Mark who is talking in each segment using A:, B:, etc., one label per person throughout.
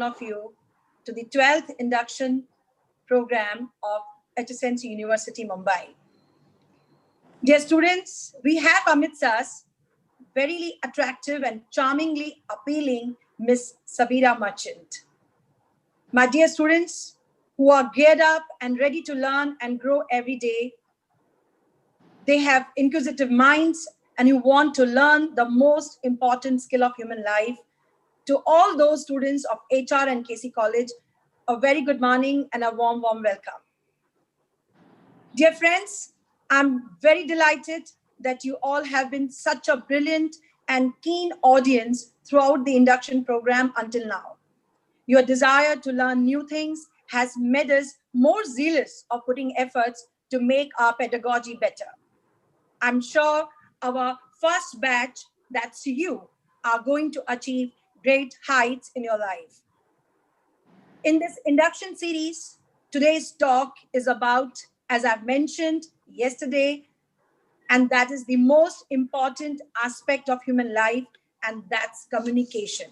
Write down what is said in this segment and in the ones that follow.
A: of you to the 12th induction program of HSNC University, Mumbai. Dear students, we have amidst us very attractive and charmingly appealing Miss Sabira Merchant. My dear students who are geared up and ready to learn and grow every day, they have inquisitive minds and who want to learn the most important skill of human life. To all those students of HR and KC College, a very good morning and a warm welcome. Dear friends, I'm very delighted that you all have been such a brilliant and keen audience throughout the induction program until now. Your desire to learn new things has made us more zealous of putting efforts to make our pedagogy better. I'm sure our first batch, that's you, are going to achieve great heights in your life. In this induction series, today's talk is about, as I've mentioned yesterday, and that is the most important aspect of human life, and that's communication.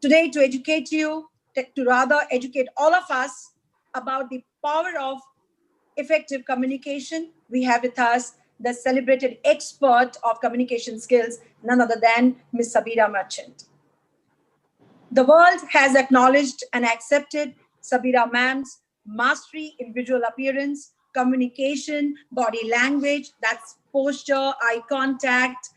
A: Today, to educate you, to rather educate all of us about the power of effective communication, we have with us the celebrated expert of communication skills, none other than Ms. Sabira Merchant. The world has acknowledged and accepted Sabira ma'am's mastery in visual appearance, communication, body language, that's posture, eye contact,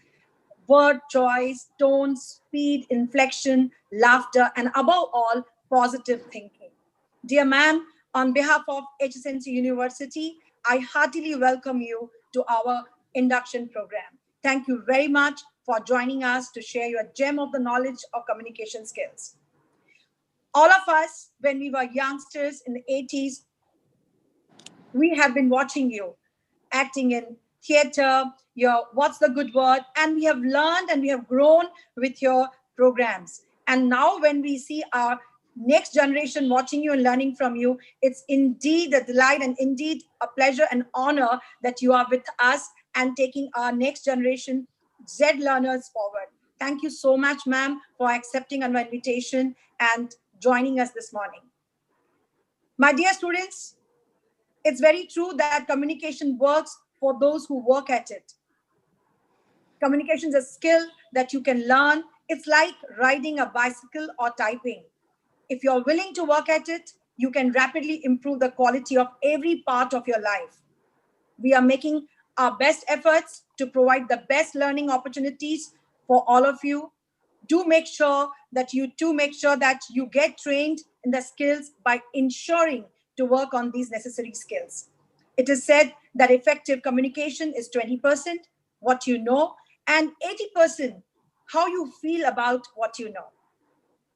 A: word choice, tone, speed, inflection, laughter, and above all, positive thinking. Dear ma'am, on behalf of HSNC University, I heartily welcome you to our induction program. Thank you very much for joining us to share your gem of the knowledge of communication skills. All of us, when we were youngsters in the 80s, we have been watching you acting in theater, your What's the Good Word, and we have learned and we have grown with your programs. And now when we see our next generation watching you and learning from you, it's indeed a delight and indeed a pleasure and honor that you are with us and taking our next generation Z learners forward. Thank you so much, ma'am, for accepting our invitation and joining us this morning. My dear students, it's very true that communication works for those who work at it. Communication is a skill that you can learn. It's like riding a bicycle or typing. If you're willing to work at it, you can rapidly improve the quality of every part of your life. We are making our best efforts to provide the best learning opportunities for all of you. Do make sure that you get trained in the skills by ensuring to work on these necessary skills. It is said that effective communication is 20% what you know and 80% how you feel about what you know.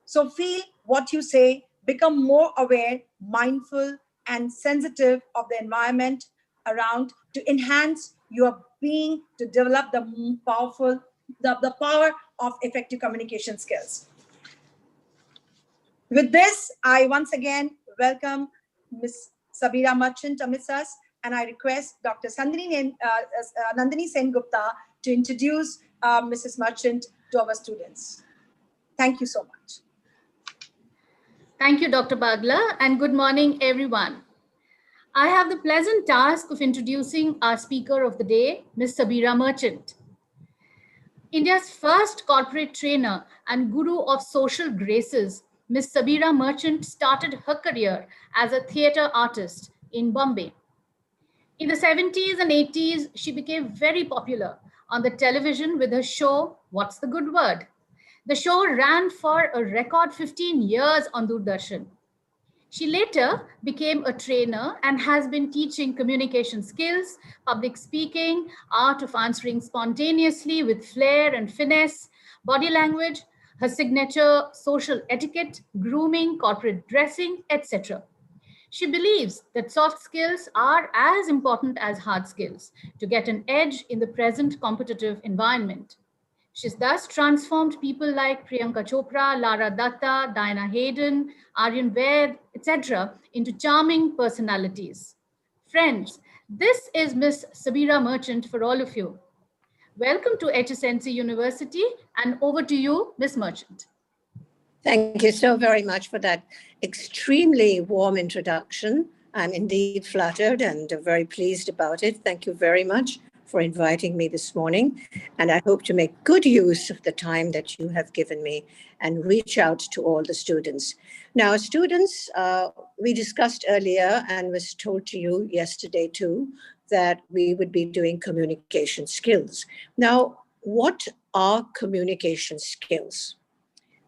A: So feel what you say, become more aware, mindful, and sensitive of the environment around to enhance your being, to develop the power of effective communication skills. With this, I once again welcome Ms. Sabira Merchant amidst us, and I request Dr. Nandini Sen Gupta to introduce Mrs. Merchant to our students. Thank you so much.
B: Thank you, Dr. Bagla, and good morning, everyone. I have the pleasant task of introducing our speaker of the day, Ms. Sabira Merchant. India's first corporate trainer and guru of social graces, Ms. Sabira Merchant started her career as a theatre artist in Bombay. In the 70s and 80s, she became very popular on the television with her show, What's the Good Word? The show ran for a record 15 years on Doordarshan. She later became a trainer and has been teaching communication skills, public speaking, art of answering spontaneously with flair and finesse, body language, her signature social etiquette, grooming, corporate dressing, etc. She believes that soft skills are as important as hard skills to get an edge in the present competitive environment. She's thus transformed people like Priyanka Chopra, Lara Datta, Diana Hayden, Aryan Vaid, etc. into charming personalities. Friends, this is Miss Sabira Merchant for all of you. Welcome to HSNC University, and over to you, Miss Merchant.
C: Thank you so very much for that extremely warm introduction. I'm indeed flattered and very pleased about it. Thank you very much for inviting me this morning. And I hope to make good use of the time that you have given me and reach out to all the students. Now, students, we discussed earlier and was told to you yesterday too that we would be doing communication skills. Now, what are communication skills?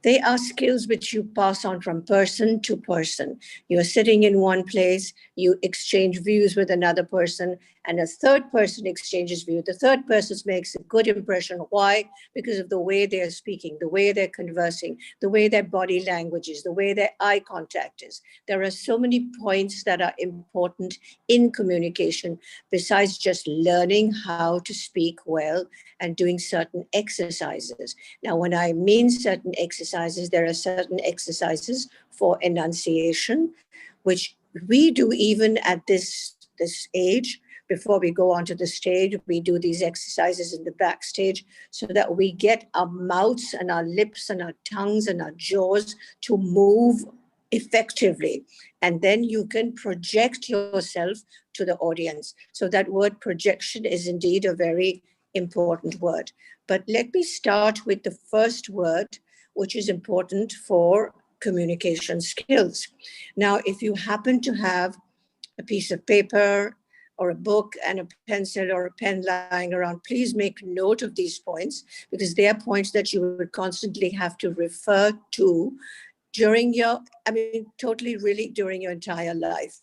C: They are skills which you pass on from person to person. You're sitting in one place, you exchange views with another person, and a third person exchanges views. The third person makes a good impression. Why? Because of the way they're speaking, the way they're conversing, the way their body language is, the way their eye contact is. There are so many points that are important in communication besides just learning how to speak well and doing certain exercises. Now, when I mean certain exercises, there are certain exercises for enunciation, which we do even at this age. Before we go onto the stage, we do these exercises in the backstage so that we get our mouths and our lips and our tongues and our jaws to move effectively. And then you can project yourself to the audience. So that word projection is indeed a very important word. But let me start with the first word, which is important for communication skills. Now, if you happen to have a piece of paper or a book and a pencil or a pen lying around, please make note of these points because they are points that you would constantly have to refer to during your, totally really during your entire life.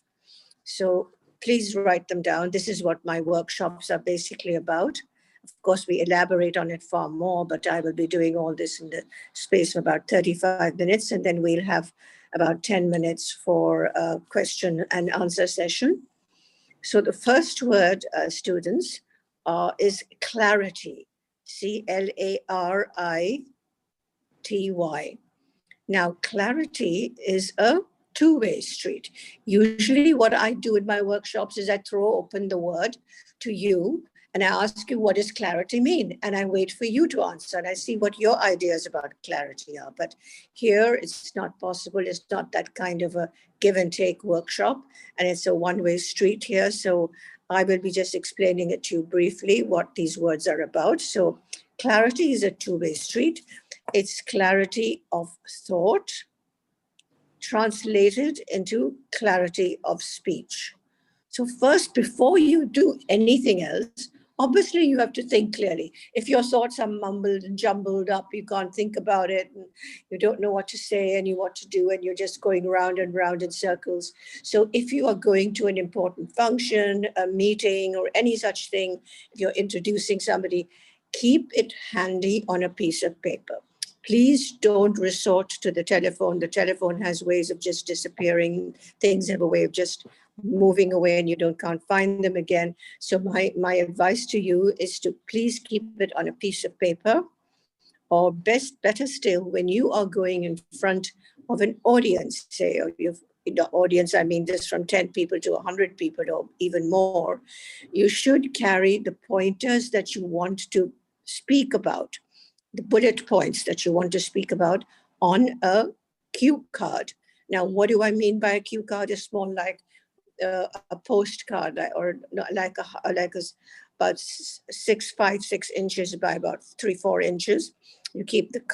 C: So please write them down. This is what my workshops are basically about. Of course, we elaborate on it far more, but I will be doing all this in the space of about 35 minutes, and then we'll have about 10 minutes for a question and answer session. So the first word, students, is clarity, C-L-A-R-I-T-Y. Now, clarity is a two-way street. Usually what I do in my workshops is I throw open the word to you and I ask you, what does clarity mean? And I wait for you to answer and I see what your ideas about clarity are. But here it's not possible. It's not that kind of a give and take workshop. And it's a one-way street here. So I will be just explaining it to you briefly what these words are about. So clarity is a two-way street. It's clarity of thought translated into clarity of speech. So first, before you do anything else, obviously you have to think clearly. If your thoughts are mumbled and jumbled up, you can't think about it, and you don't know what to say and you what to do, and you're just going round and round in circles. So if you are going to an important function, a meeting, or any such thing, if you're introducing somebody, keep it handy on a piece of paper. Please don't resort to the telephone. The telephone has ways of just disappearing. Things have a way of just moving away and you can't find them again. So my advice to you is to please keep it on a piece of paper, or better still, when you are going in front of an audience, say, or in the audience, I mean this from 10 people to 100 people or even more, you should carry the pointers that you want to speak about, the bullet points that you want to speak about on a cue card. Now, what do I mean by a cue card? It's more like a postcard, or like about 6'5" by about 3-4 inches. You keep that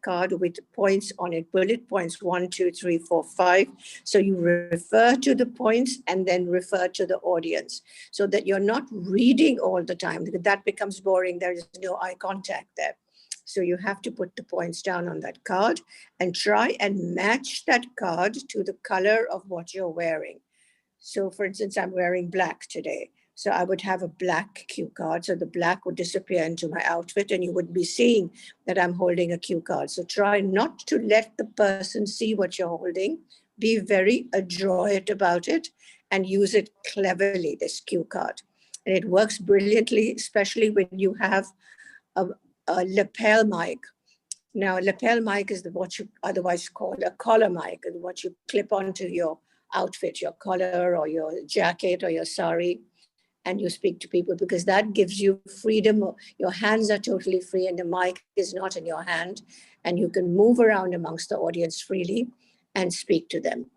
C: card with points on it, bullet points 1, 2, 3, 4, 5. So you refer to the points and then refer to the audience so that you're not reading all the time, because that becomes boring. There is no eye contact there. So you have to put the points down on that card and try and match that card to the color of what you're wearing. So for instance, I'm wearing black today. So I would have a black cue card. So the black would disappear into my outfit and you would be seeing that I'm holding a cue card. So try not to let the person see what you're holding. Be very adroit about it and use it cleverly, this cue card. And it works brilliantly, especially when you have a lapel mic. Now, a lapel mic is what you otherwise call a collar mic, and what you clip onto your outfit, your collar or your jacket or your sari, and you speak to people, because that gives you freedom. Your hands are totally free and the mic is not in your hand, and you can move around amongst the audience freely and speak to them.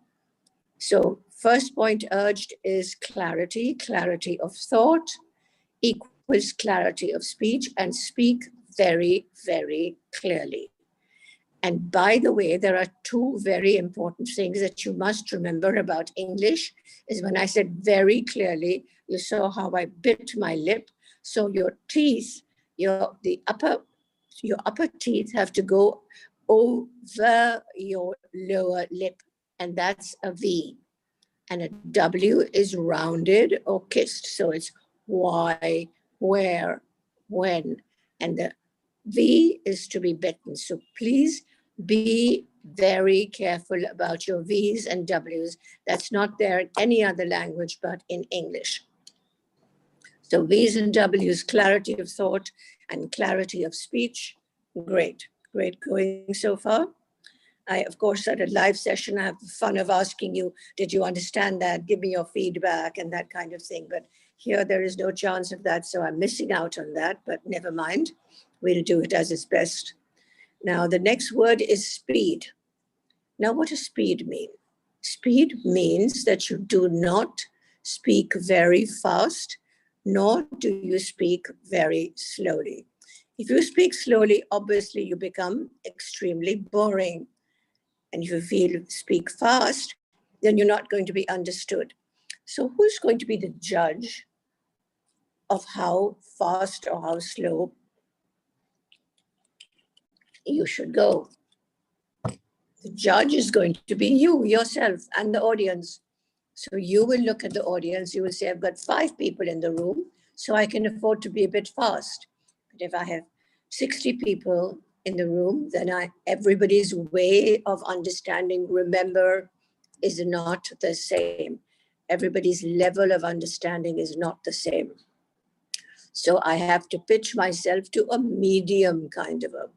C: So first point urged is clarity, clarity of thought equals clarity of speech, and speak very, very clearly. And by the way, there are two very important things that you must remember about English. Is when I said very clearly, you saw how I bit my lip. So your teeth, your upper teeth have to go over your lower lip, and that's a V. And a W is rounded or kissed. So it's why, where, when. And the V is to be bitten. So please be very careful about your V's and W's. That's not there in any other language but in English. So V's and W's, clarity of thought and clarity of speech. Great, great going so far. I, of course, at a live session, I have the fun of asking you, did you understand that? Give me your feedback and that kind of thing. But here there is no chance of that. So I'm missing out on that, but never mind. We'll do it as is best. Now, the next word is speed. Now, what does speed mean? Speed means that you do not speak very fast, nor do you speak very slowly. If you speak slowly, obviously you become extremely boring. And if you speak fast, then you're not going to be understood. So who's going to be the judge of how fast or how slow you should go? The judge is going to be you, yourself, and the audience. So you will look at the audience, you will say, I've got 5 people in the room, so I can afford to be a bit fast. But if I have 60 people in the room, then everybody's way of understanding, remember, is not the same. Everybody's level of understanding is not the same. So I have to pitch myself to a medium kind of a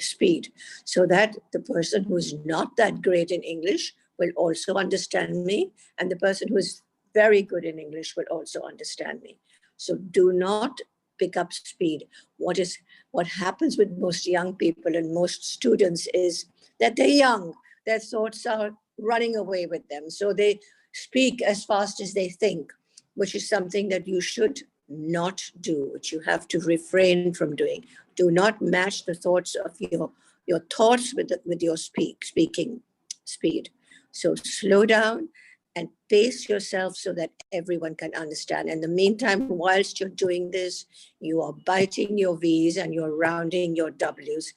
C: speed, so that the person who's not that great in English will also understand me, and the person who is very good in English will also understand me. So do not pick up speed. What happens with most young people and most students is that they're young, their thoughts are running away with them. So they speak as fast as they think, which is something that you should not do, which you have to refrain from doing. Do not match the thoughts of your thoughts with your speaking speed. So slow down and pace yourself so that everyone can understand. In the meantime, whilst you're doing this, you are biting your V's and you're rounding your W's.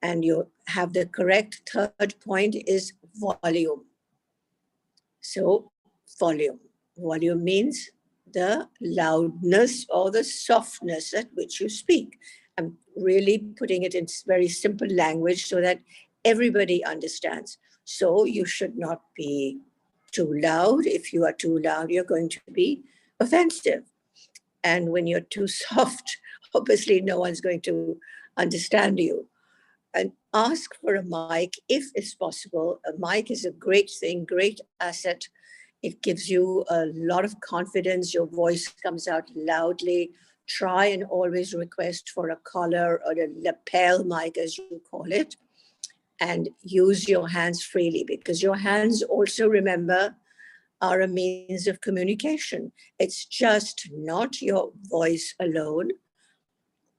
C: And you have the correct third point is volume. So volume. Volume means the loudness or the softness at which you speak. I'm really putting it in very simple language so that everybody understands. So you should not be too loud. If you are too loud, you're going to be offensive. And when you're too soft, obviously no one's going to understand you. And ask for a mic if it's possible. A mic is a great thing, great asset. It gives you a lot of confidence. Your voice comes out loudly. Try and always request for a collar or a lapel mic, as you call it, and use your hands freely, because your hands also, remember, are a means of communication. It's just not your voice alone.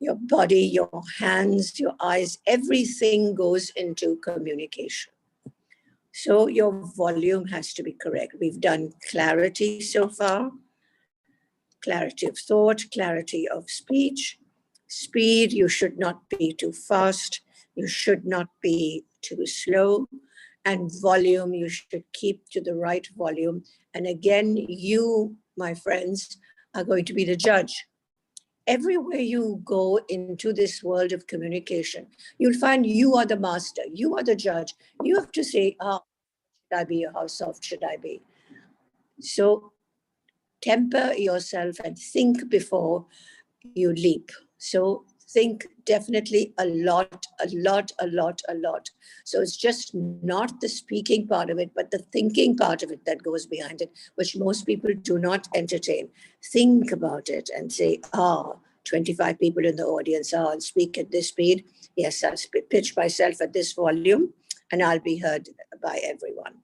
C: Your body, your hands, your eyes, everything goes into communication. So your volume has to be correct. We've done clarity so far, clarity of thought, clarity of speech. Speed, you should not be too fast. You should not be too slow. And volume, you should keep to the right volume. And again, you, my friends, are going to be the judge. Everywhere you go into this world of communication, you'll find you are the master, you are the judge. You have to say, how should I be or how soft should I be? So temper yourself and think before you leap. So think definitely a lot. So it's just not the speaking part of it, but the thinking part of it that goes behind it, which most people do not entertain. Think about it and say, 25 people in the audience. I'll speak at this speed. Yes, I'll pitch myself at this volume, and I'll be heard by everyone.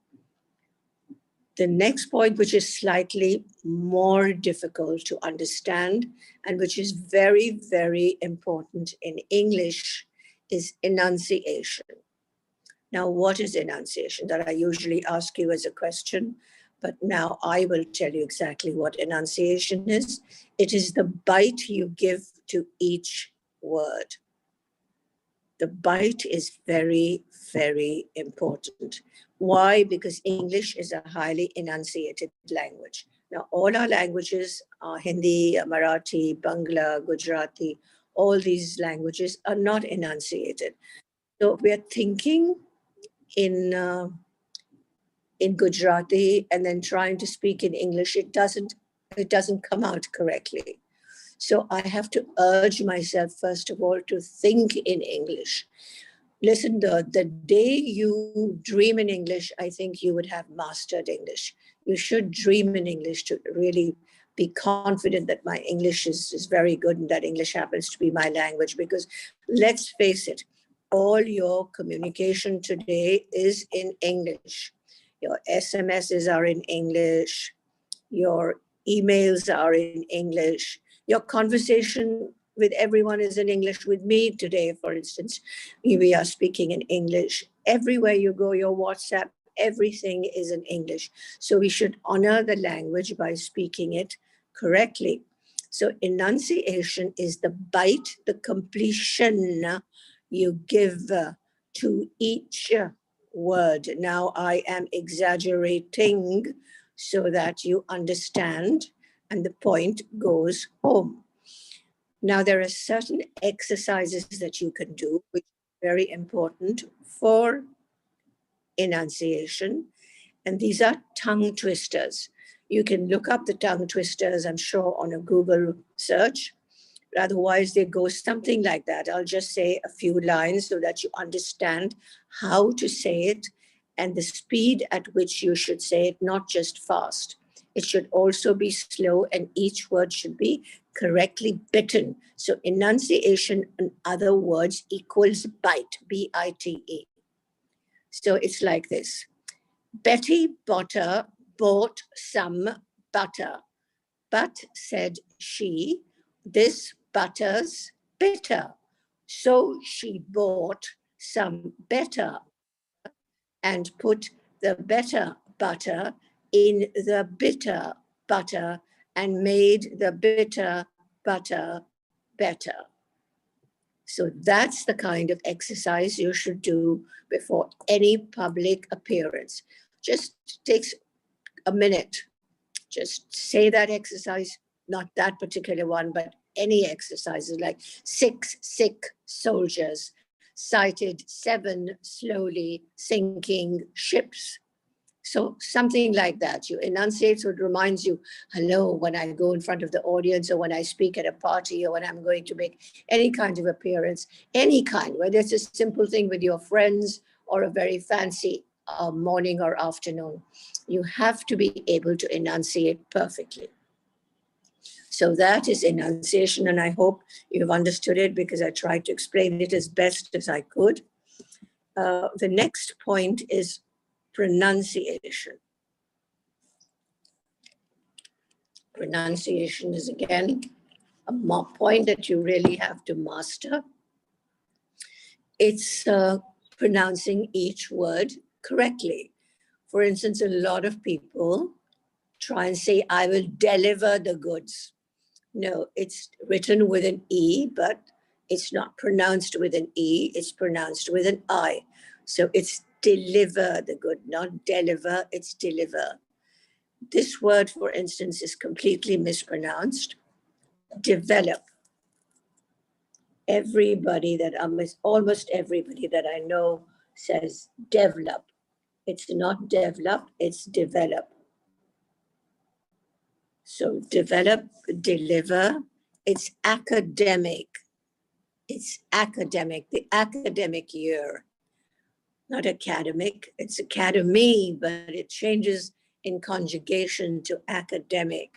C: The next point, which is slightly more difficult to understand and which is very, very important in English, is enunciation. Now, what is enunciation? That I usually ask you as a question, but now I will tell you exactly what enunciation is. It is the bite you give to each word. The bite is very, very important. Why? Because English is a highly enunciated language. Now, all our languages, Hindi, Marathi, Bangla, Gujarati, all these languages are not enunciated. So we are thinking in Gujarati and then trying to speak in English. It doesn't come out correctly. So I have to urge myself, first of all, to think in English. Listen, the day you dream in English, I think you would have mastered English. You should dream in English to really be confident that my English is very good and that English happens to be my language. Because let's face it, all your communication today is in English. Your SMSs are in English. Your emails are in English. Your conversation with everyone is in English. With me today, for instance, we are speaking in English. Everywhere you go, your WhatsApp, everything is in English. So we should honor the language by speaking it correctly. So enunciation is the bite, the completion you give to each word. Now I am exaggerating so that you understand and the point goes home. Now, there are certain exercises that you can do, which are very important for enunciation, and these are tongue twisters. You can look up the tongue twisters, I'm sure, on a Google search. Otherwise, they go something like that. I'll just say a few lines so that you understand how to say it and the speed at which you should say it, not just fast. It should also be slow, and each word should be correctly bitten. So enunciation, in other words, equals bite, B-I-T-E. So it's like this. Betty Botter bought some butter, but said she, this butter's bitter. So she bought some better and put the better butter in the bitter butter and made the bitter butter better. So that's the kind of exercise you should do before any public appearance. Just takes a minute. Just say that exercise, not that particular one, but any exercises like 6 sick soldiers, sighted 7 slowly sinking ships. So something like that. You enunciate so it reminds you, hello, when I go in front of the audience or when I speak at a party or when I'm going to make any kind of appearance, any kind, whether it's a simple thing with your friends or a very fancy morning or afternoon. You have to be able to enunciate perfectly. So that is enunciation, and I hope you've understood it because I tried to explain it as best as I could. The next point is pronunciation. Pronunciation is, again, a point that you really have to master. It's pronouncing each word correctly. For instance, a lot of people try and say, I will deliver the goods. No, it's written with an E, but it's not pronounced with an E, it's pronounced with an I. So it's deliver the good, not deliver, it's deliver. This word, for instance, is completely mispronounced. Develop. Everybody that almost everybody that I know says develop. It's not develop, it's develop. So develop, deliver, it's academic. It's academic, the academic year. Not academic, it's academy, but it changes in conjugation to academic.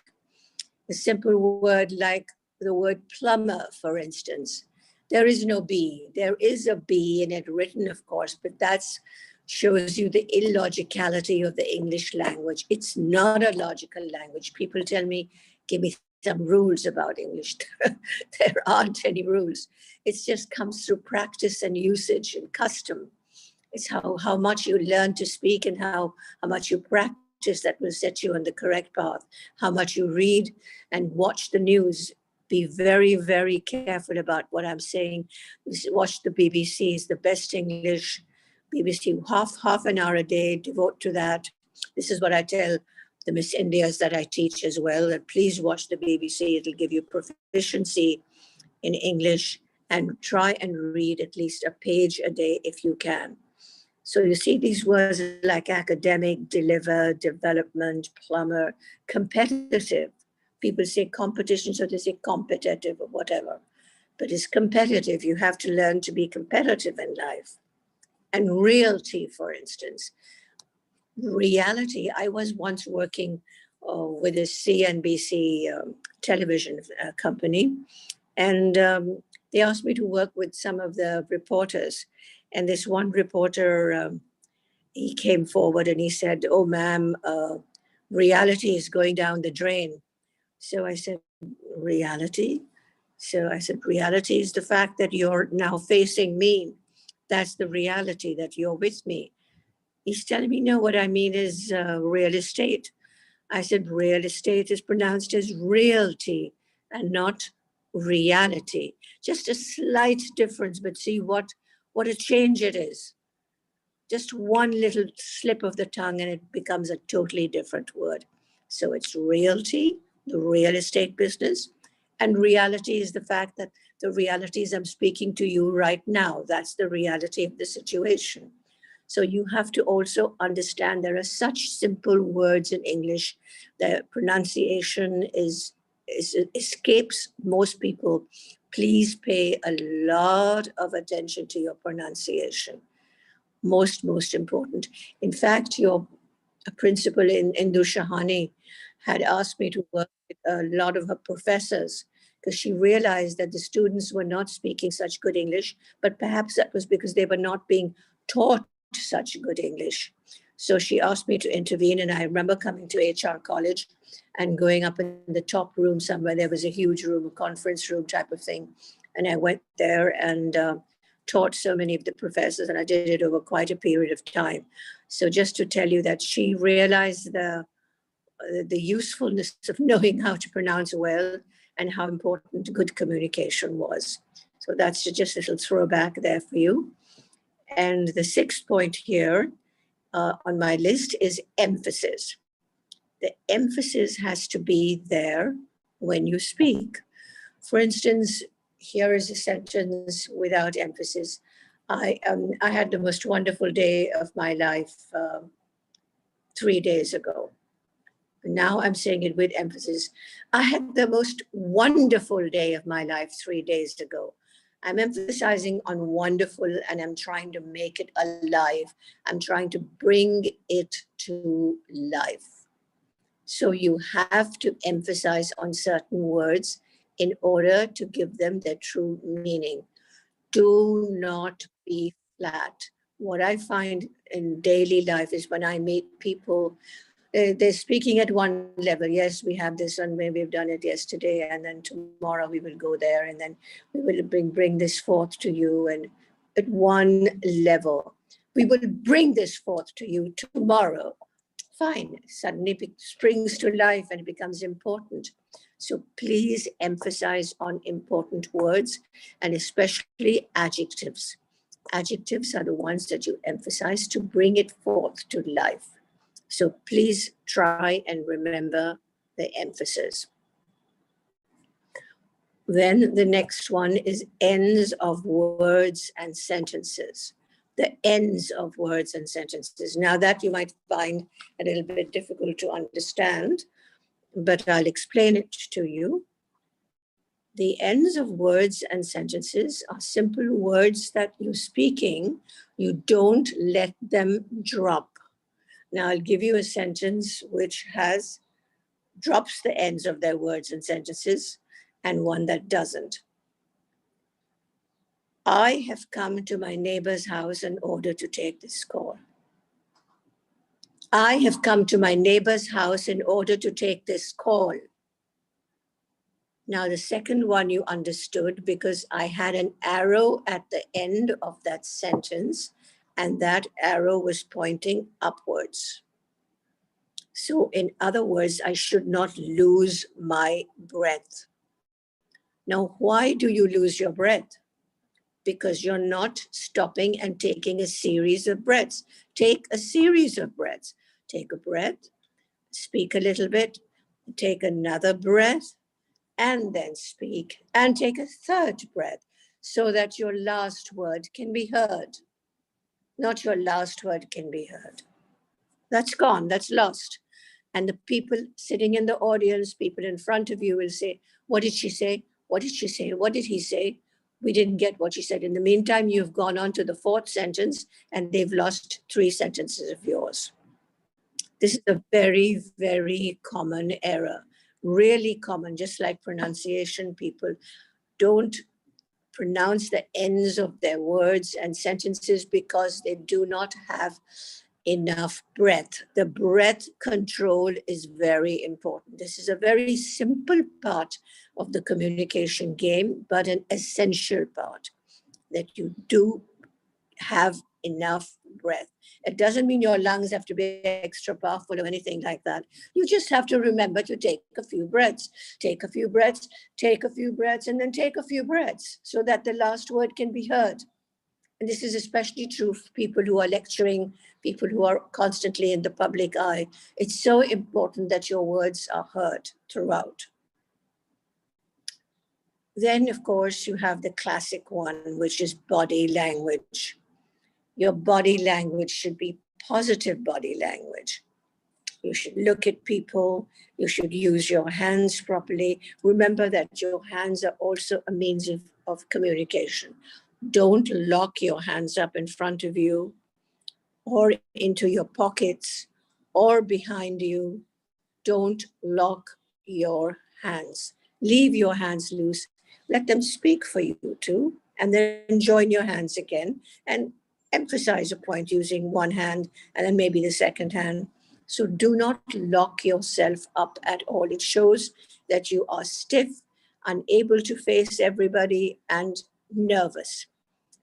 C: A simple word like the word plumber, for instance. There is no B. There is a B in it written, of course, but that shows you the illogicality of the English language. It's not a logical language. People tell me, give me some rules about English. There aren't any rules. It just comes through practice and usage and custom. It's how much you learn to speak and how much you practice that will set you on the correct path. How much you read and watch the news. Be very, very careful about what I'm saying. Watch the BBC. It's the best English. BBC, half an hour a day, devote to that. This is what I tell the Miss Indias that I teach as well, that please watch the BBC. It'll give you proficiency in English, and try and read at least a page a day if you can. So you see these words like academic, deliver, development, plumber, competitive. People say competition, so they say competitive or whatever. But it's competitive. You have to learn to be competitive in life. And realty, for instance. Reality, I was once working with a CNBC television company, and they asked me to work with some of the reporters. And this one reporter, he came forward and he said, "Oh, ma'am, reality is going down the drain." So I said, "Reality?" So I said, "Reality is the fact that you're now facing me. That's the reality, that you're with me." He's telling me, "No, what I mean is real estate." I said, "Real estate is pronounced as realty and not reality." Just a slight difference, but see what a change it is. Just one little slip of the tongue and it becomes a totally different word. So it's realty, the real estate business, and reality is the fact that the realities I'm speaking to you right now, that's the reality of the situation. So you have to also understand there are such simple words in English. The pronunciation escapes most people. Please pay a lot of attention to your pronunciation. Most important. In fact, your principal in Induction had asked me to work with a lot of her professors because she realized that the students were not speaking such good English, but perhaps that was because they were not being taught such good English. So she asked me to intervene, and I remember coming to HR college and going up in the top room somewhere. There was a huge room, a conference room type of thing. And I went there and taught so many of the professors, and I did it over quite a period of time. So just to tell you that she realized the usefulness of knowing how to pronounce well and how important good communication was. So that's just a little throwback there for you. And the sixth point here on my list is emphasis. The emphasis has to be there when you speak. For instance, here is a sentence without emphasis. I had the most wonderful day of my life 3 days ago. Now I'm saying it with emphasis. I had the most wonderful day of my life 3 days ago. I'm emphasizing on wonderful, and I'm trying to make it alive. I'm trying to bring it to life. So you have to emphasize on certain words in order to give them their true meaning. Do not be flat. What I find in daily life is when I meet people, they're speaking at one level. Yes, we have this one, maybe we've done it yesterday, and then tomorrow we will go there, and then we will bring this forth to you, and at one level. We will bring this forth to you tomorrow. Fine, suddenly it springs to life and it becomes important. So please emphasize on important words, and especially adjectives. Adjectives are the ones that you emphasize to bring it forth to life. So please try and remember the emphasis. Then the next one is ends of words and sentences. The ends of words and sentences. Now that you might find a little bit difficult to understand, but I'll explain it to you. The ends of words and sentences are simple words that you're speaking. You don't let them drop. Now I'll give you a sentence which drops the ends of their words and sentences, and one that doesn't. I have come to my neighbor's house in order to take this call. I have come to my neighbor's house in order to take this call. Now, the second one you understood because I had an arrow at the end of that sentence, and that arrow was pointing upwards. So, in other words, I should not lose my breath. Now, why do you lose your breath? Because you're not stopping and taking a series of breaths. Take a series of breaths. Take a breath, speak a little bit, take another breath, and then speak, and take a third breath so that your last word can be heard. Not your last word can be heard. That's gone, that's lost. And the people sitting in the audience, people in front of you will say, what did she say? What did she say? What did he say? We didn't get what she said. In the meantime, you've gone on to the fourth sentence and they've lost 3 sentences of yours. This is a very, very common error, really common, just like pronunciation. People don't pronounce the ends of their words and sentences because they do not have enough breath. The breath control is very important. This is a very simple part of the communication game, but an essential part, that you do have enough breath. It doesn't mean your lungs have to be extra powerful or anything like that. You just have to remember to take a few breaths, take a few breaths, take a few breaths, and then take a few breaths so that the last word can be heard. And this is especially true for people who are lecturing, people who are constantly in the public eye. It's so important that your words are heard throughout. Then, of course, you have the classic one, which is body language. Your body language should be positive body language. You should look at people. You should use your hands properly. Remember that your hands are also a means of communication. Don't lock your hands up in front of you or into your pockets or behind you. Don't lock your hands. Leave your hands loose. Let them speak for you too, and then join your hands again and emphasize a point using one hand and then maybe the second hand. So do not lock yourself up at all. It shows that you are stiff, unable to face everybody, and nervous.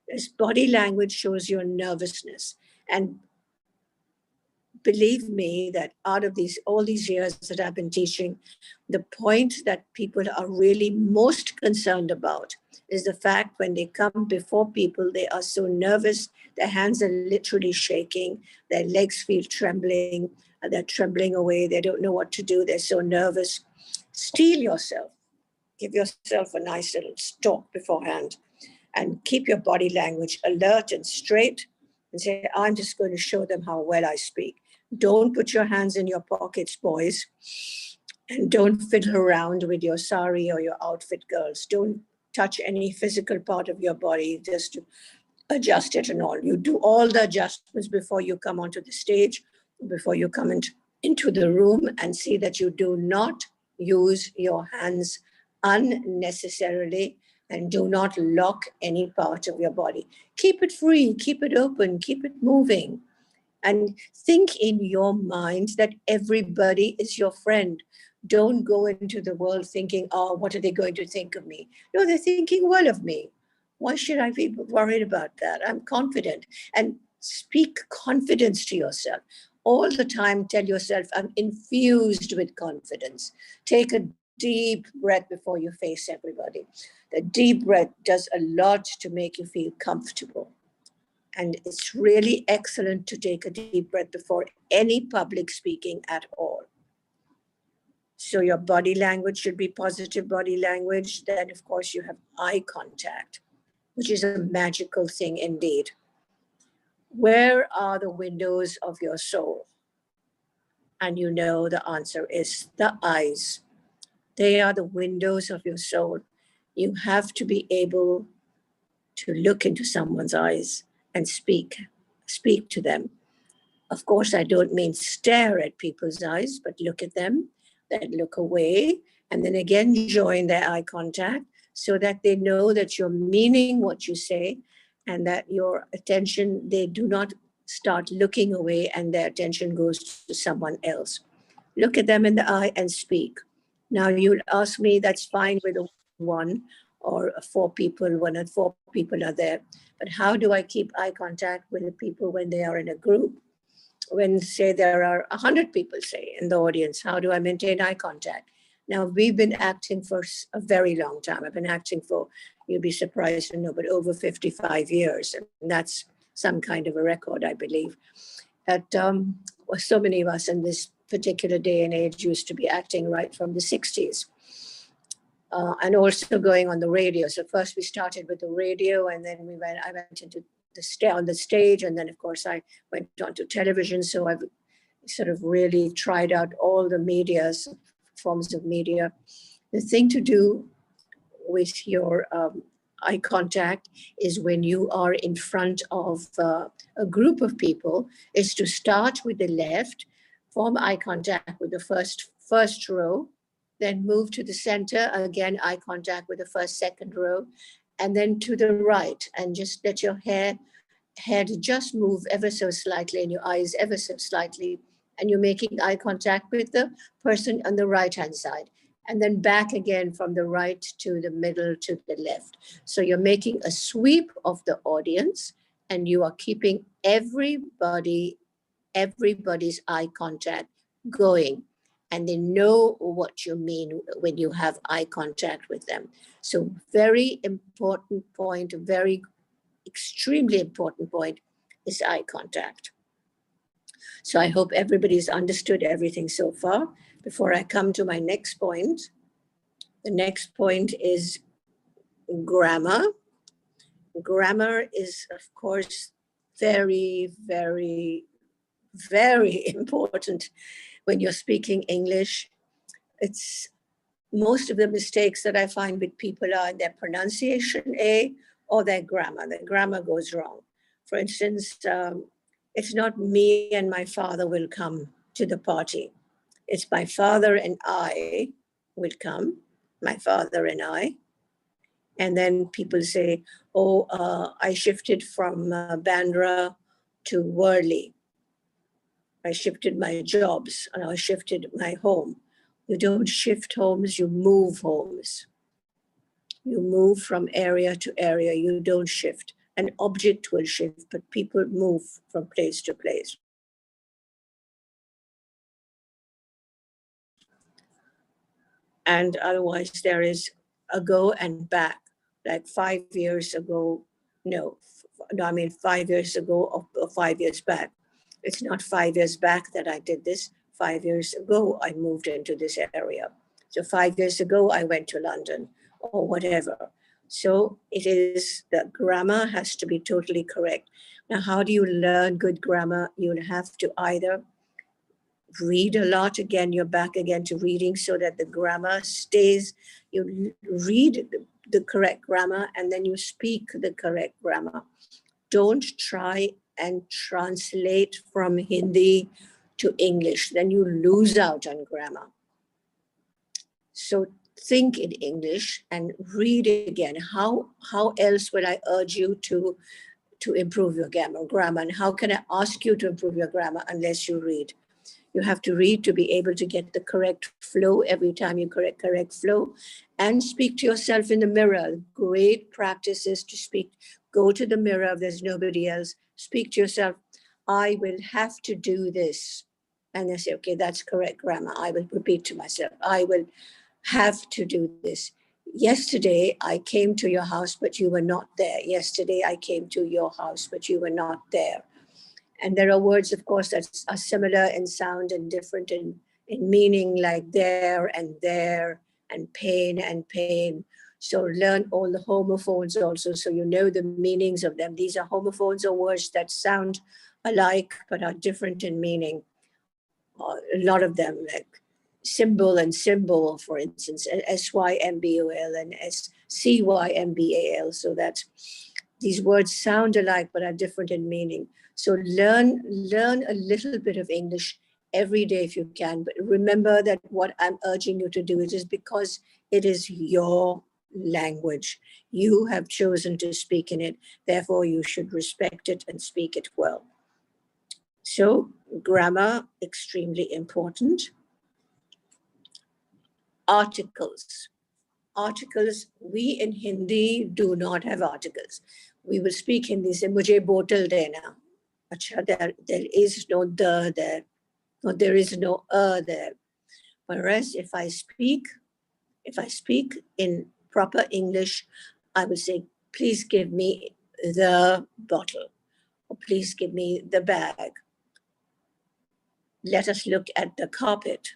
C: This body language shows your nervousness. And believe me that out of all these years that I've been teaching, the point that people are really most concerned about is the fact when they come before people, they are so nervous, their hands are literally shaking, their legs feel trembling, they're trembling away, they don't know what to do, they're so nervous. Steel yourself. Give yourself a nice little talk beforehand and keep your body language alert and straight and say, I'm just going to show them how well I speak. Don't put your hands in your pockets, boys, and don't fiddle around with your sari or your outfit, girls. Don't touch any physical part of your body just to adjust it and all. You do all the adjustments before you come onto the stage, before you come into the room, and see that you do not use your hands unnecessarily and do not lock any part of your body. Keep it free, keep it open, keep it moving. And think in your mind that everybody is your friend. Don't go into the world thinking, oh, what are they going to think of me? No, they're thinking well of me. Why should I be worried about that? I'm confident. And speak confidence to yourself. All the time, tell yourself, I'm infused with confidence. Take a deep breath before you face everybody. The deep breath does a lot to make you feel comfortable. And it's really excellent to take a deep breath before any public speaking at all. So your body language should be positive body language. Then, of course, you have eye contact, which is a magical thing indeed. Where are the windows of your soul? And you know the answer is the eyes. They are the windows of your soul. You have to be able to look into someone's eyes and speak to them. Of course, I don't mean stare at people's eyes, but look at them, then look away, and then again join their eye contact so that they know that you're meaning what you say and that your attention, they do not start looking away and their attention goes to someone else. Look at them in the eye and speak. Now you'll ask me, that's fine with one or four people when four people are there. But how do I keep eye contact with the people when they are in a group? When, say, there are 100 people, say, in the audience, how do I maintain eye contact? Now, we've been acting for a very long time. I've been acting for, you'd be surprised to know, but over 55 years. And that's some kind of a record, I believe. That so many of us in this particular day and age used to be acting right from the 60s. And also going on the radio. So first we started with the radio, and then I went into on the stage, and then of course I went on to television. So I've sort of really tried out all the medias, forms of media. The thing to do with your eye contact is when you are in front of a group of people, is to start with the left, form eye contact with the first row, then move to the center, again eye contact with the first, second row, and then to the right, and just let your head just move ever so slightly and your eyes ever so slightly, and you're making eye contact with the person on the right-hand side, and then back again from the right to the middle to the left. So you're making a sweep of the audience, and you are keeping everybody's eye contact going, and they know what you mean when you have eye contact with them. So very important point, very extremely important point is eye contact. So I hope everybody's understood everything so far. Before I come to my next point, the next point is grammar. Grammar is, of course, very, very, very important when you're speaking English. It's most of the mistakes that I find with people are their pronunciation, or their grammar. The grammar goes wrong. For instance, it's not me and my father will come to the party. It's my father and I will come, my father and I. And then people say, oh, I shifted from Bandra to Worli. I shifted my jobs and I shifted my home. You don't shift homes, you move homes. You move from area to area, you don't shift. An object will shift, but people move from place to place. And otherwise there is a go and back, like 5 years ago, I mean 5 years ago or 5 years back. It's not 5 years back that I did this. 5 years ago, I moved into this area. So 5 years ago, I went to London or whatever. So it is, the grammar has to be totally correct. Now, how do you learn good grammar? You'll have to either read a lot, again, you're back again to reading so that the grammar stays. You read the correct grammar and then you speak the correct grammar. Don't try and translate from Hindi to English, then you lose out on grammar. So think in English and read again. How else will I urge you to improve your grammar? And how can I ask you to improve your grammar unless you read? You have to read to be able to get the correct flow every time you correct flow, and speak to yourself in the mirror. Great practice is to speak. Go to the mirror if there's nobody else. Speak to yourself. I will have to do this. And I say, okay, that's correct grammar. I will repeat to myself. I will have to do this. Yesterday, I came to your house, but you were not there. Yesterday, I came to your house, but you were not there. And there are words, of course, that are similar in sound and different in meaning, like there and pain. So learn all the homophones also, so you know the meanings of them. These are homophones or words that sound alike but are different in meaning. A lot of them, like symbol and symbol, for instance, SYMBOL and SCYMBAL. So that these words sound alike but are different in meaning. So learn a little bit of English every day if you can. But remember that what I'm urging you to do, it is because it is your language. You have chosen to speak in it. Therefore, you should respect it and speak it well. So grammar, extremely important. Articles. Articles, we in Hindi do not have articles. We will speak Hindi, say, mujhe bottle dena. Achha, there is no the there. No, there is no there. Whereas if I speak in proper English, I will say, please give me the bottle, or please give me the bag. Let us look at the carpet.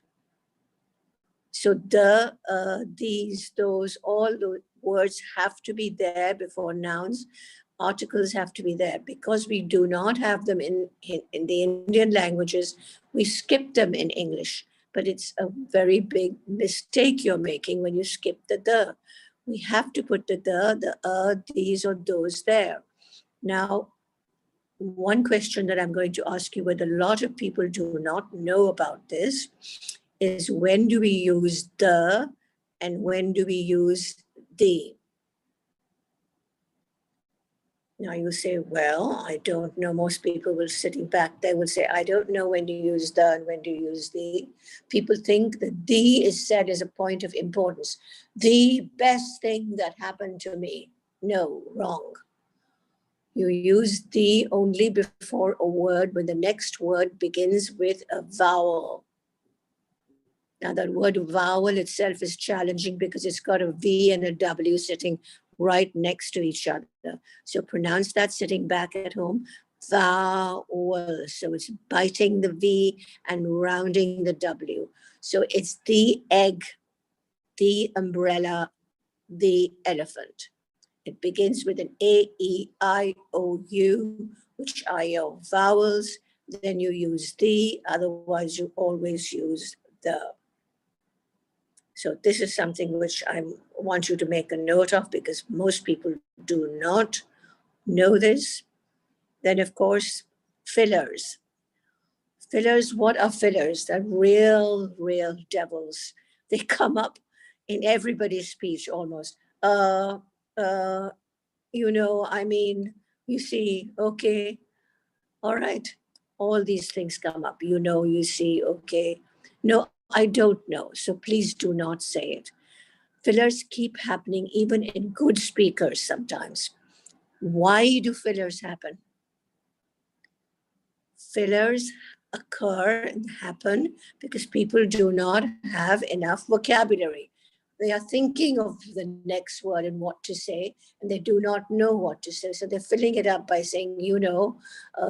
C: So the, these, those, all the words have to be there before nouns. Articles have to be there. Because we do not have them in the Indian languages, we skip them in English. But it's a very big mistake you're making when you skip the. We have to put the, these or those there. Now, one question that I'm going to ask you, what a lot of people do not know about this, is when do we use the and when do we use the? Now you say, well, I don't know. Most people will sitting back there will say, I don't know when to use the and when to use the. People think that the is said as a point of importance. The best thing that happened to me. No, wrong. You use the only before a word when the next word begins with a vowel. Now that word vowel itself is challenging because it's got a V and a W sitting right next to each other. So pronounce that sitting back at home, vowel. So it's biting the V and rounding the W. So it's the egg, the umbrella, the elephant. It begins with an A, E, I, O, U, which are your vowels. Then you use the, otherwise you always use the. So this is something which I want you to make a note of because most people do not know this. Then, of course, fillers. Fillers, what are fillers? They're real devils. They come up in everybody's speech almost. You know, I mean, you see, okay, all right. All these things come up. You know, you see, okay. No, I don't know. So please do not say it. Fillers keep happening even in good speakers sometimes. Why do fillers happen? Fillers occur and happen because people do not have enough vocabulary. They are thinking of the next word and what to say, and they do not know what to say. So they're filling it up by saying, you know,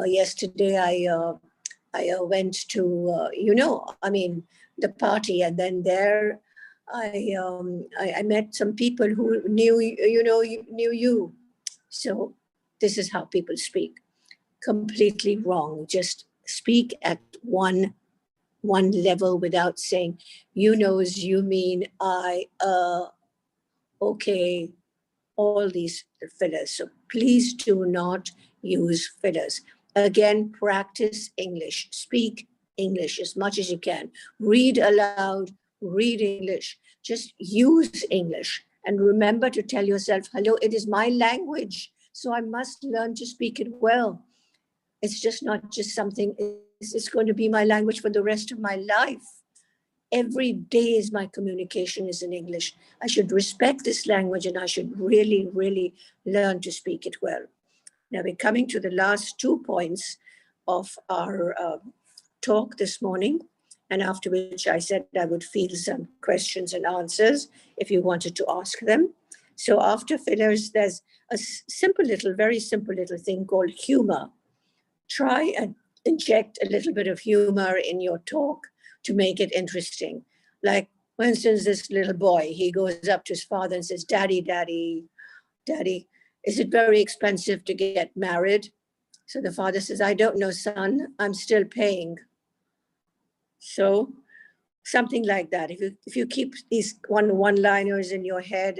C: yesterday I went to, you know, I mean, the party, and then there I met some people who knew, you know, knew you. So this is how people speak. Completely wrong. Just speak at one level without saying, you knows, you mean, I, okay, all these fillers. So please do not use fillers. Again, practice English. Speak English as much as you can. Read aloud, read English. Just use English. And remember to tell yourself, hello, it is my language, so I must learn to speak it well. It's just not just something, it's going to be my language for the rest of my life. Every day is my communication is in English. I should respect this language and I should really learn to speak it well. Now we're coming to the last 2 points of our talk this morning, and after which I said I would field some questions and answers if you wanted to ask them. So after fillers, there's a simple little, very simple little thing called humor. Try and inject a little bit of humor in your talk to make it interesting. Like, for instance, this little boy, he goes up to his father and says, Daddy, is it very expensive to get married? So the father says, I don't know, son, I'm still paying. So something like that. If you keep these one-liners in your head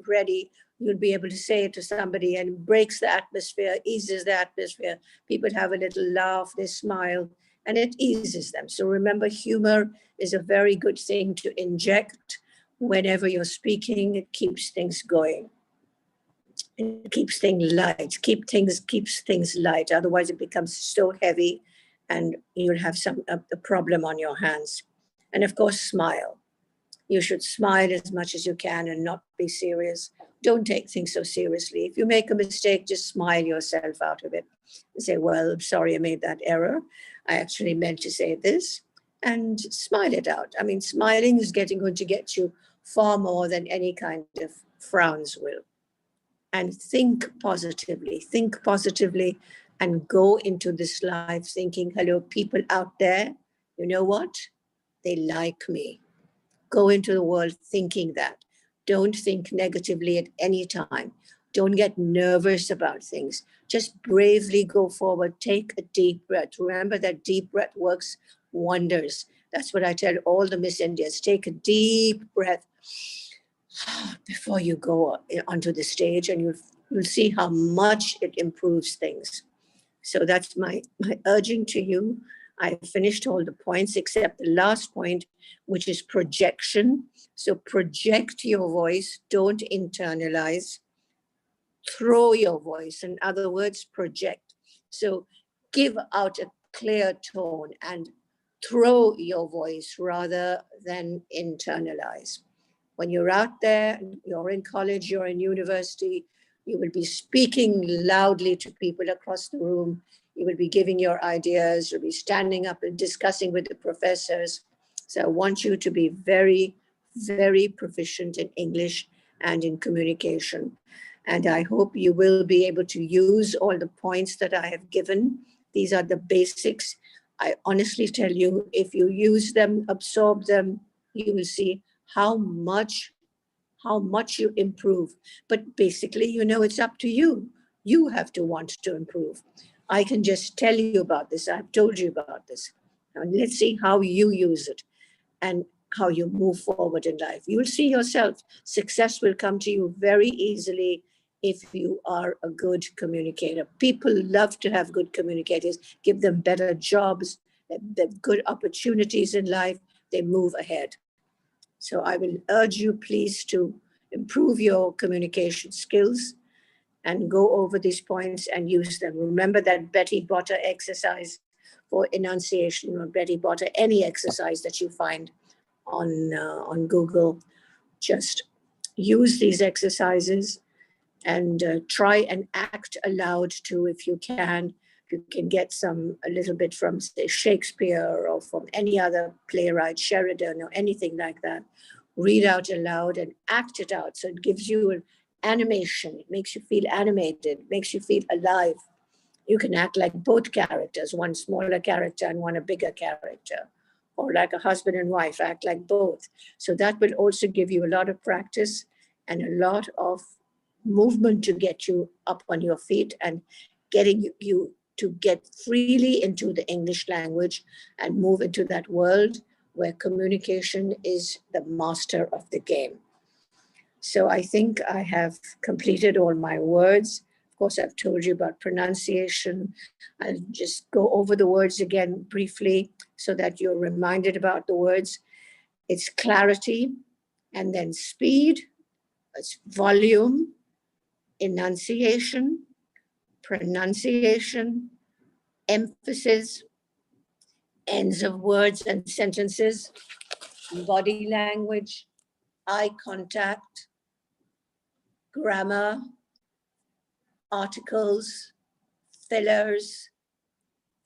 C: ready, you'll be able to say it to somebody and breaks the atmosphere, eases the atmosphere. People have a little laugh, they smile, and it eases them. So remember, humor is a very good thing to inject whenever you're speaking. It keeps things going. It keeps things light. Keeps things light. Otherwise, it becomes so heavy, and you'll have a problem on your hands. And of course, smile. You should smile as much as you can and not be serious. Don't take things so seriously. If you make a mistake, just smile yourself out of it and say, well, I'm sorry I made that error. I actually meant to say this, and smile it out. I mean, smiling is going to get you far more than any kind of frowns will. And think positively and go into this life thinking, hello, people out there, you know what? They like me. Go into the world thinking that. Don't think negatively at any time. Don't get nervous about things. Just bravely go forward. Take a deep breath. Remember that deep breath works wonders. That's what I tell all the Miss Indias. Take a deep breath before you go onto the stage, and you'll see how much it improves things. So that's my urging to you. I finished all the points except the last point, which is projection. So project your voice, don't internalize. Throw your voice. In other words, project. So give out a clear tone and throw your voice rather than internalize. When you're out there, you're in college, you're in university, you will be speaking loudly to people across the room. You will be giving your ideas, you'll be standing up and discussing with the professors. So I want you to be very, very proficient in English and in communication. And I hope you will be able to use all the points that I have given. These are the basics. I honestly tell you, if you use them, absorb them, you will see how much you improve. But basically, it's up to you. You have to want to improve. I can just tell you about this. I've told you about this. Now let's see how you use it and how you move forward in life. You'll see yourself. Success will come to you very easily if you are a good communicator. People love to have good communicators. Give them better jobs, good opportunities in life. They move ahead. So I will urge you, please, to improve your communication skills and go over these points and use them. Remember that Betty Botter exercise for enunciation, or Betty Botter, any exercise that you find on Google. Just use these exercises and try and act aloud too, if you can. You can get a little bit from, say, Shakespeare or from any other playwright, Sheridan or anything like that. Read out aloud and act it out. So it gives you an animation. It makes you feel animated, makes you feel alive. You can act like both characters, one smaller character and one a bigger character, or like a husband and wife, act like both. So that will also give you a lot of practice and a lot of movement to get you up on your feet and getting you to get freely into the English language and move into that world where communication is the master of the game. So I think I have completed all my words. Of course, I've told you about pronunciation. I'll just go over the words again briefly so that you're reminded about the words. It's clarity, and then speed, it's volume, enunciation, pronunciation, emphasis, ends of words and sentences, body language, eye contact, grammar, articles, fillers,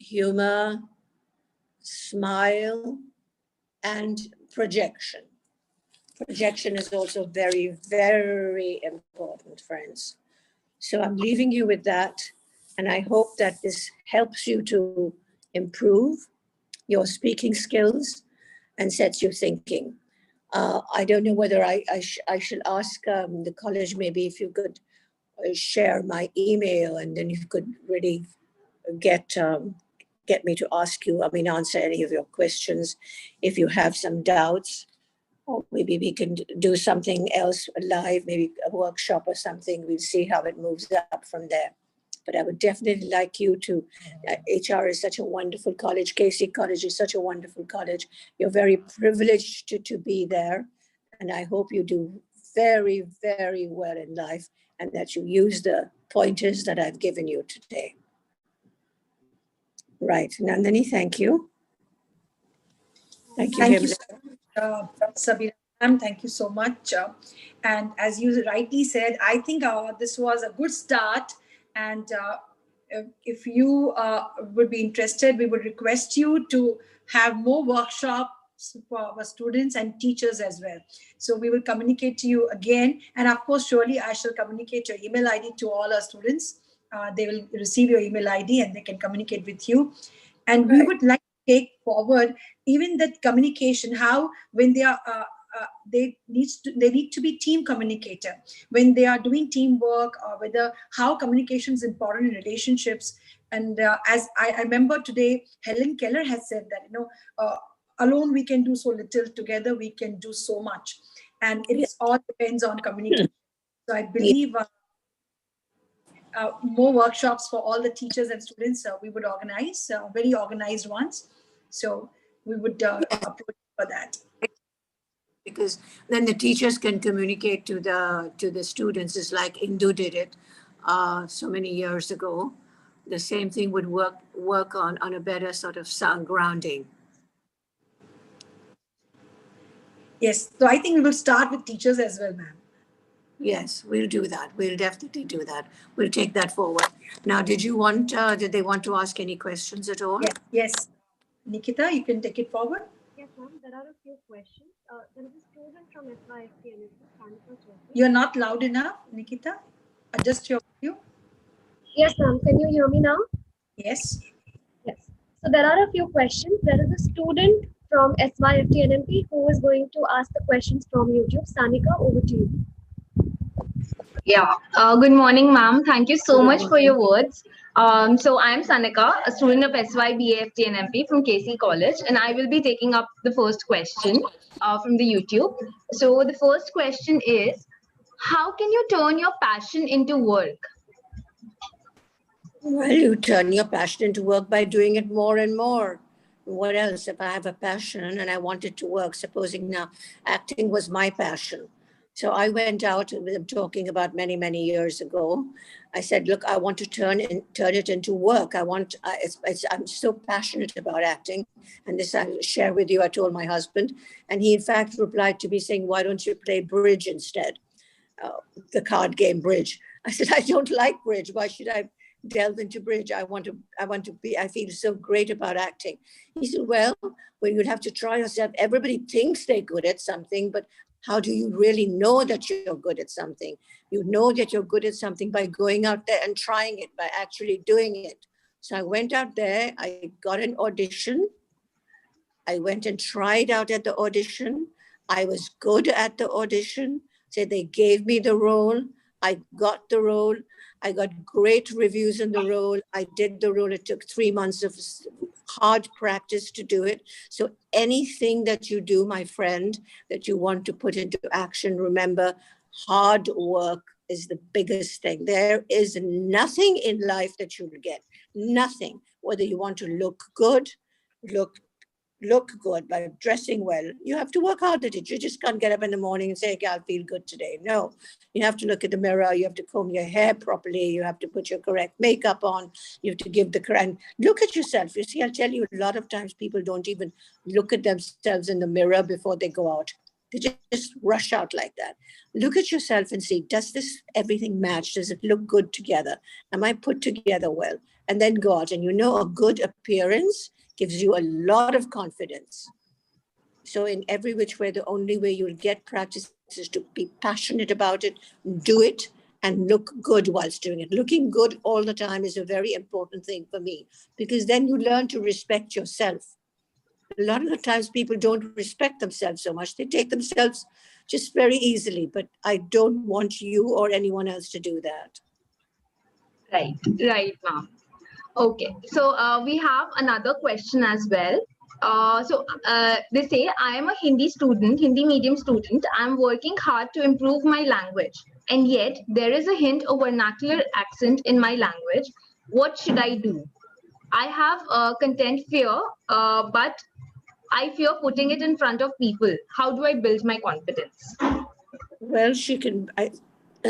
C: humor, smile, and projection. Projection is also very, very important, friends. So I'm leaving you with that, and I hope that this helps you to improve your speaking skills and sets you thinking. I don't know whether I should ask the college, maybe if you could share my email, and then you could really get me to answer any of your questions if you have some doubts. Or maybe we can do something else live, maybe a workshop or something. We'll see how it moves up from there. but I would definitely like you to, HR is such a wonderful college, KC College is such a wonderful college. You're very privileged to be there. And I hope you do very, very well in life and that you use the pointers that I've given you today. Right, Nandini, thank you. Thank you.
A: Thank you, Sabira. Ma'am, thank you so much. And as you rightly said, I think this was a good start. And if you would be interested, we would request you to have more workshops for our students and teachers as well. So we will communicate to you again. And of course, surely I shall communicate your email ID to all our students. They will receive your email ID and they can communicate with you. And we would like to take forward even that communication, how when they are they need to be team communicator when they are doing teamwork, or whether how communication is important in relationships. And as I remember today, Helen Keller has said that, alone we can do so little, together we can do so much, and it all depends on communication. So I believe more workshops for all the teachers and students we would organize, very organized ones. So we would approach for that.
C: Because then the teachers can communicate to the students. It's like Indu did it so many years ago. The same thing would work on a better sort of sound grounding.
A: Yes, so I think we will start with teachers as well, ma'am.
C: Yes, we'll do that. We'll definitely do that. We'll take that forward. Now, did they want to ask any questions at all?
A: Yes. Nikita, you can take it forward.
D: Yes, ma'am. There are a few questions. There is a student from SYFT.
A: You're not loud enough, Nikita. Adjust your view.
D: Yes, ma'am. Can you hear me now?
A: Yes.
D: Yes. So there are a few questions. There is a student from SYFT NMP who is going to ask the questions from YouTube. Sanika, over to you.
E: Yeah. Good morning, ma'am. Thank you so much for your words. So I'm Sanika, a student of SYBAFT NMP from KC College, and I will be taking up the first question from the YouTube. So the first question is, how can you turn your passion into work?
C: Well, you turn your passion into work by doing it more and more. What else? If I have a passion and I want it to work, supposing now acting was my passion. So I went out with him talking about many, many years ago. I said, look, I want to turn it into work. I'm so passionate about acting. And this I'll share with you. I told my husband, and he in fact replied to me saying, why don't you play bridge instead? The card game bridge. I said, I don't like bridge. Why should I delve into bridge? I feel so great about acting. He said, well, you'd have to try yourself. Everybody thinks they're good at something, but how do you really know that you're good at something? You know that you're good at something by going out there and trying it, by actually doing it. So I went out there, I got an audition. I went and tried out at the audition. I was good at the audition. So they gave me the role. I got the role. I got great reviews on the role. I did the role. It took 3 months of hard practice to do it. So anything that you do, my friend, that you want to put into action, remember, hard work is the biggest thing. There is nothing in life that you'll get. Nothing. Whether you want to look good, look good by dressing well, you have to work hard at it. You just can't get up in the morning and say, okay, I'll feel good today. No, you have to look at the mirror. You have to comb your hair properly. You have to put your correct makeup on. You have to give the correct, look at yourself. You see, I'll tell you, a lot of times people don't even look at themselves in the mirror before they go out. They just rush out like that. Look at yourself and see, does this everything match? Does it look good together? Am I put together well? And then go out. And a good appearance gives you a lot of confidence. So in every which way, the only way you'll get practice is to be passionate about it, do it, and look good whilst doing it. Looking good all the time is a very important thing for me, because then you learn to respect yourself. A lot of the times people don't respect themselves so much. They take themselves just very easily, but I don't want you or anyone else to do that.
E: Right, ma'am. Okay, so we have another question as well. They say, I am a Hindi medium student. I'm working hard to improve my language. and yet there is a hint of vernacular accent in my language. What should I do? I have content fear, but I fear putting it in front of people. How do I build my confidence?
C: Well, she can, as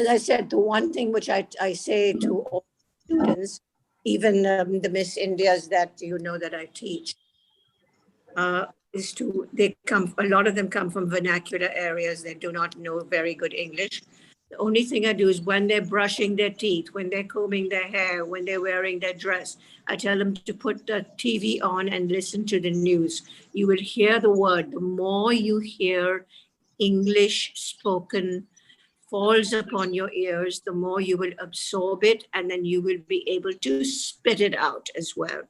C: I said, the one thing which I say to all students, even the Miss Indias that you know that I teach, is a lot of them come from vernacular areas. They do not know very good English. The only thing I do is when they're brushing their teeth, when they're combing their hair, when they're wearing their dress, I tell them to put the TV on and listen to the news. You will hear the word. The more you hear English spoken falls upon your ears, the more you will absorb it, and then you will be able to spit it out as well.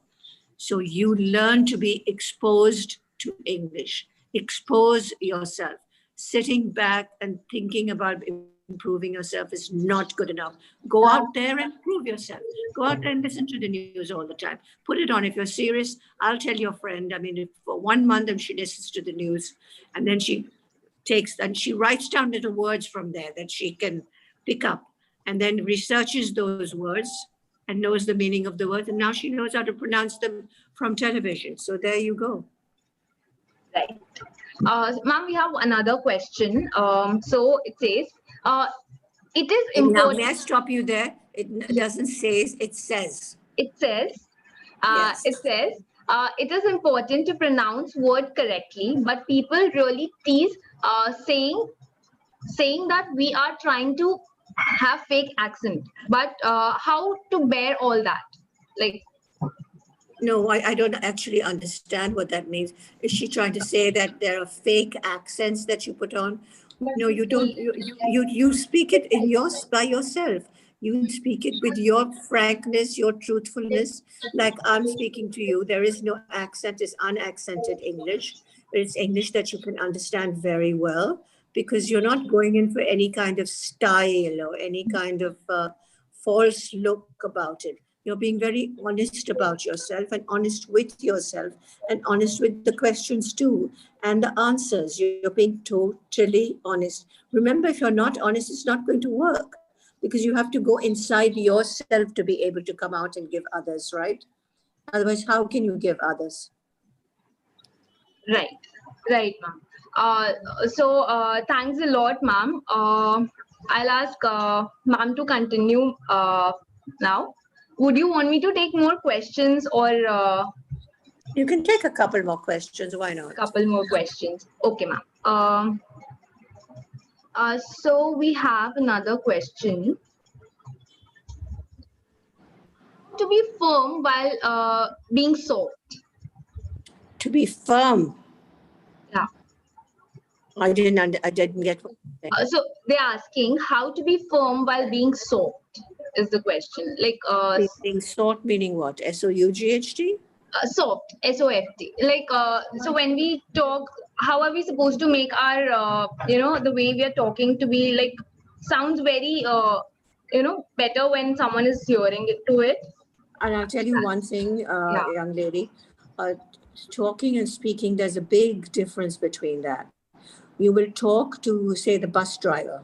C: So you learn to be exposed to English. Expose yourself. Sitting back and thinking about improving yourself is not good enough. Go out there and prove yourself. Go out there and listen to the news all the time. Put it on. If you're serious, I'll tell your friend, I mean, if for 1 month and she listens to the news, and then she writes down little words from there that she can pick up, and then researches those words and knows the meaning of the words, and now she knows how to pronounce them from television. So there you go.
E: Right. Ma'am, we have another question. So it says, it is important.
C: Now, may I stop you there? It doesn't say, it says.
E: It says,
C: Yes.
E: it is important to pronounce word correctly, but people really tease saying that we are trying to have fake accent. But how to bear all that? Like,
C: No, I don't actually understand what that means. Is she trying to say that there are fake accents that you put on? No, you don't. You speak it by yourself. You speak it with your frankness, your truthfulness. Like I'm speaking to you, there is no accent. It's unaccented English, but it's English that you can understand very well because you're not going in for any kind of style or any kind of false look about it. You're being very honest about yourself and honest with yourself and honest with the questions too and the answers. You're being totally honest. Remember, if you're not honest, it's not going to work because you have to go inside yourself to be able to come out and give others, right? Otherwise, how can you give others?
E: Right, ma'am. So thanks a lot, ma'am. I'll ask ma'am to continue now. Would you want me to take more questions or?
C: You can take a couple more questions. Why not?
E: A couple more questions. Okay, ma'am. So we have another question. To be firm while being soft.
C: To be firm.
E: Yeah.
C: I didn't get what you said.
E: So they're asking how to be firm while being soft is the question. Like
C: being soft meaning what? SOUGHT?
E: Soft, SOFT. Like so when we talk, how are we supposed to make our the way we are talking to be like sounds very better when someone is hearing it to it.
C: And I'll tell you one thing, young lady, talking and speaking, there's a big difference between that. You will talk to, say, the bus driver,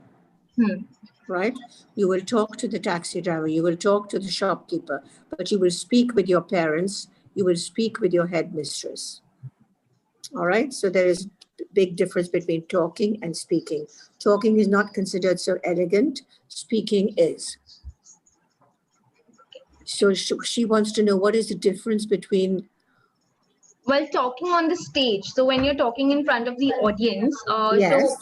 C: right? You will talk to the taxi driver, you will talk to the shopkeeper, but you will speak with your parents, you will speak with your headmistress. All right, so there is a big difference between talking and speaking. Talking is not considered so elegant, speaking is. So she wants to know what is the difference between.
E: Well, talking on the stage. So when you're talking in front of the audience,
C: yes.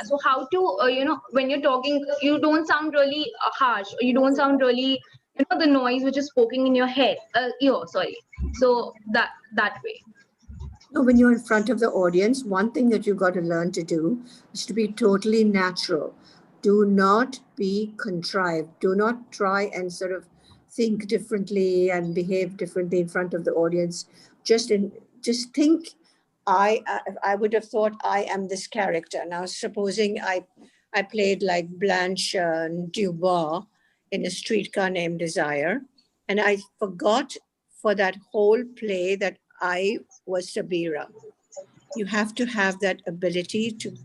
E: So how to, when you're talking, you don't sound really harsh, or you don't sound really, the noise which is poking in your head, sorry. So that way.
C: No, when you're in front of the audience, one thing that you've got to learn to do is to be totally natural. Do not be contrived. Do not try and sort of think differently and behave differently in front of the audience. Just think, I would have thought I am this character. Now, supposing I played like Blanche Dubois in A Streetcar Named Desire, and I forgot for that whole play that I was Sabira. You have to have that ability to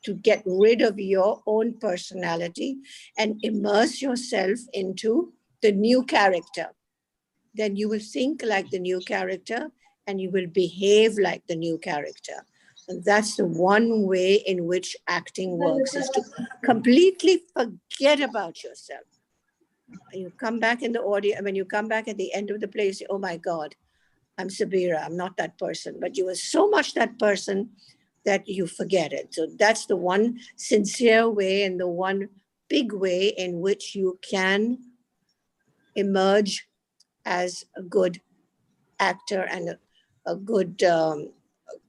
C: to get rid of your own personality and immerse yourself into the new character. Then you will think like the new character and you will behave like the new character. And that's the one way in which acting works, is to completely forget about yourself. You come back in the audio, when you come back at the end of the play, you say, oh my God, I'm Sabira, I'm not that person. But you were so much that person that you forget it. So that's the one sincere way and the one big way in which you can emerge as a good actor and a good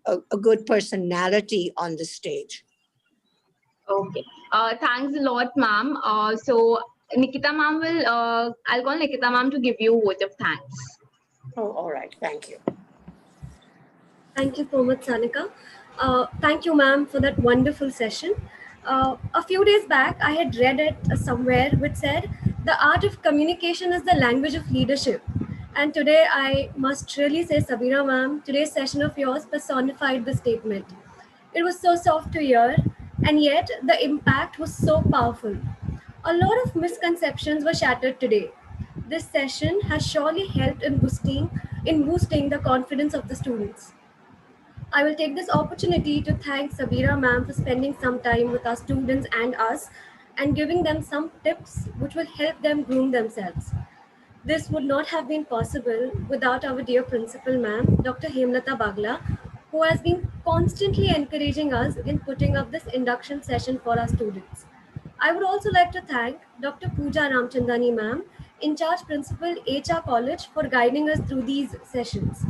C: a good personality on the stage.
E: Okay. Thanks a lot, ma'am. So Nikita ma'am will, I'll call Nikita ma'am to give you a vote of thanks.
C: Oh, all right. Thank you.
D: Thank you so much, Sanika. Thank you, ma'am, for that wonderful session. A few days back, I had read it somewhere which said, the art of communication is the language of leadership. And today, I must really say, Sabira, ma'am, today's session of yours personified the statement. It was so soft to hear, and yet the impact was so powerful. A lot of misconceptions were shattered today. This session has surely helped in boosting the confidence of the students. I will take this opportunity to thank Sabira ma'am for spending some time with our students and us and giving them some tips which will help them groom themselves. This would not have been possible without our dear principal ma'am, Dr. Hemlata Bagla, who has been constantly encouraging us in putting up this induction session for our students. I would also like to thank Dr. Pooja Ramchandani ma'am, in charge principal HR College, for guiding us through these sessions.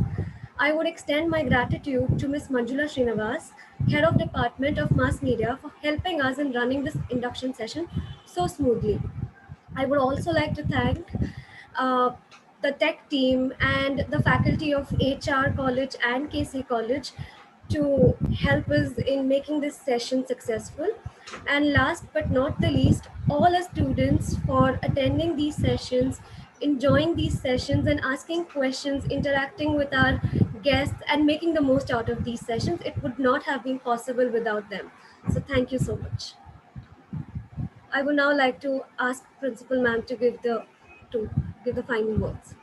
D: I would extend my gratitude to Ms. Manjula Srinivas, Head of Department of Mass Media, for helping us in running this induction session so smoothly. I would also like to thank uh, the tech team and the faculty of HR College and KC College to help us in making this session successful. And last but not the least, all our students for attending these sessions, enjoying these sessions and asking questions, interacting with our guests and making the most out of these sessions. It would not have been possible without them. So thank you so much. I would now like to ask Principal Ma'am to give the final words.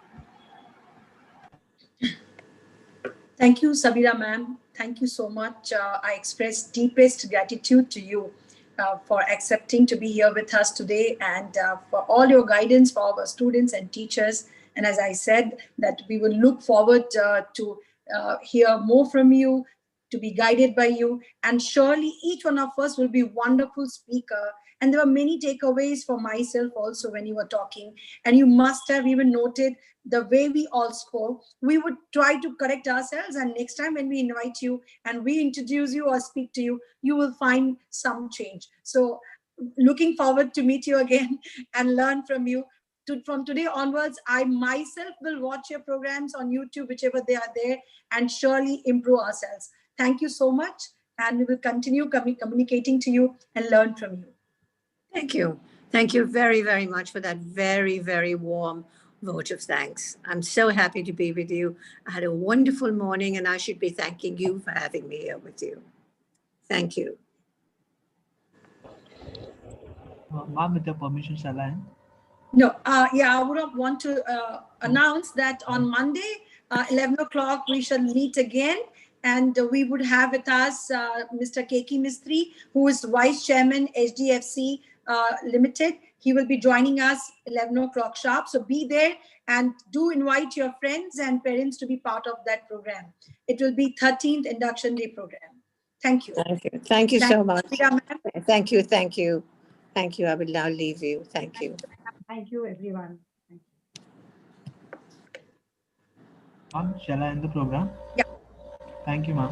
A: Thank you, Sabira ma'am. Thank you so much. I express deepest gratitude to you for accepting to be here with us today and for all your guidance for our students and teachers. And as I said, that we will look forward to hear more from you, to be guided by you. And surely each one of us will be a wonderful speaker. And there were many takeaways for myself also when you were talking. And you must have even noted the way we all spoke. We would try to correct ourselves. And next time when we invite you and we introduce you or speak to you, you will find some change. So looking forward to meet you again and learn from you. From today onwards, I myself will watch your programs on YouTube, whichever they are there, and surely improve ourselves. Thank you so much. And we will continue communicating to you and learn from you.
C: Thank you. Thank you very, very much for that very, very warm vote of thanks. I'm so happy to be with you. I had a wonderful morning and I should be thanking you for having me here with you. Thank you.
F: Ma'am, with your permission, shall I?
A: No, I would want to announce that on Monday, 11 o'clock, we shall meet again. And we would have with us Mr. Keki Mistry, who is Vice Chairman, HDFC Limited. He will be joining us 11 o'clock sharp. So be there and do invite your friends and parents to be part of that program. It will be 13th Induction Day program. Thank you.
C: Thank you. Thank you so much. Thank you. Thank you. Thank you. I will now leave you. Thank you.
G: Thank you, everyone.
F: Ma'am, shall I end the program?
A: Yeah.
F: Thank you, ma'am.